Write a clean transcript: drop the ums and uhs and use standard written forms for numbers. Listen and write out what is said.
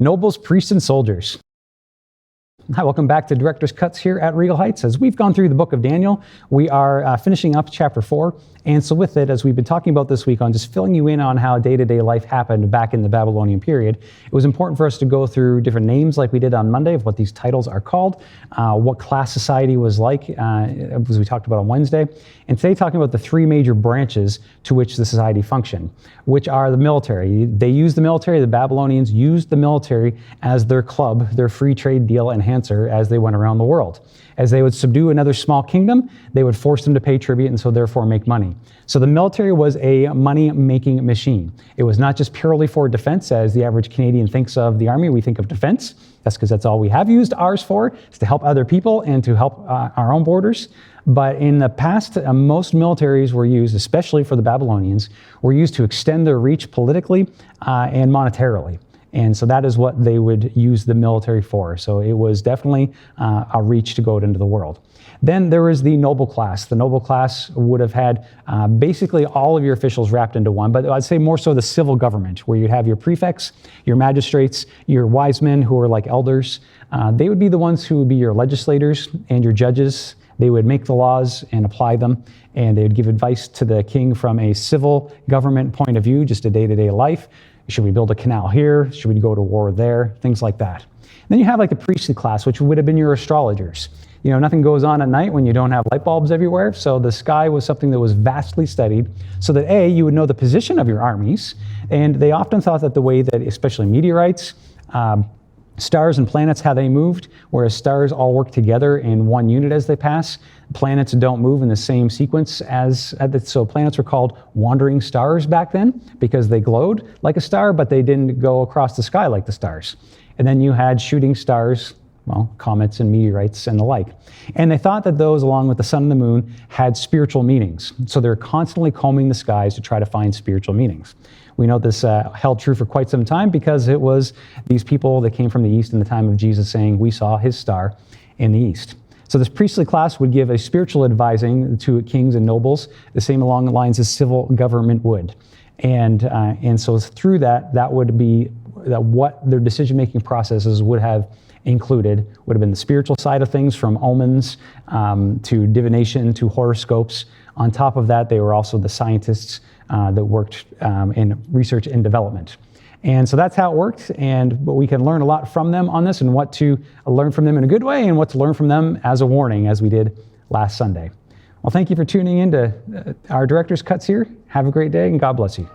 Nobles, priests, and soldiers. Hi, welcome back to Director's Cuts here at Regal Heights. As we've gone through the book of Daniel, we are finishing up chapter 4. And so with it, as we've been talking about this week on just filling you in on how day-to-day life happened back in the Babylonian period, it was important for us to go through different names like we did on Monday of what these titles are called, what class society was like, as we talked about on Wednesday. And today talking about the three major branches to which the society functioned, which are the military. They used the military, the Babylonians used the military as their club, their free trade deal enhancer as they went around the world. As they would subdue another small kingdom, they would force them to pay tribute and so therefore make money. So the military was a money-making machine. It was not just purely for defense, as the average Canadian thinks of the army. We think of defense. That's because that's all we have used ours for, is to help other people and to help our own borders. But in the past, most militaries were used, especially for the Babylonians, were used to extend their reach politically and monetarily. And so that is what they would use the military for. So it was definitely a reach to go out into the world. Then there was the noble class. The noble class would have had basically all of your officials wrapped into one, but I'd say more so the civil government, where you'd have your prefects, your magistrates, your wise men who are like elders. They would be the ones who would be your legislators and your judges. They would make the laws and apply them, and they would give advice to the king from a civil government point of view, just a day-to-day life. Should we build a canal here? Should we go to war there? Things like that. And then you have like the priestly class, which would have been your astrologers. You know, nothing goes on at night when you don't have light bulbs everywhere. So the sky was something that was vastly studied so that A, you would know the position of your armies. And they often thought that the way that, especially meteorites, stars and planets, how they moved, whereas stars all work together in one unit as they pass. Planets don't move in the same sequence so planets were called wandering stars back then because they glowed like a star, but they didn't go across the sky like the stars. And then you had shooting stars, well, comets and meteorites and the like. And they thought that those, along with the sun and the moon, had spiritual meanings. So they're constantly combing the skies to try to find spiritual meanings. We know this held true for quite some time because it was these people that came from the east in the time of Jesus saying, we saw his star in the east. So this priestly class would give a spiritual advising to kings and nobles, the same along the lines as civil government would. And so through that would be what their decision-making processes would have included, would have been the spiritual side of things, from omens to divination to horoscopes. On top of that, they were also the scientists that worked in research and development. And so that's how it worked, but we can learn a lot from them on this and what to learn from them in a good way and what to learn from them as a warning, as we did last Sunday. Well, thank you for tuning in to our Director's Cuts here. Have a great day and God bless you.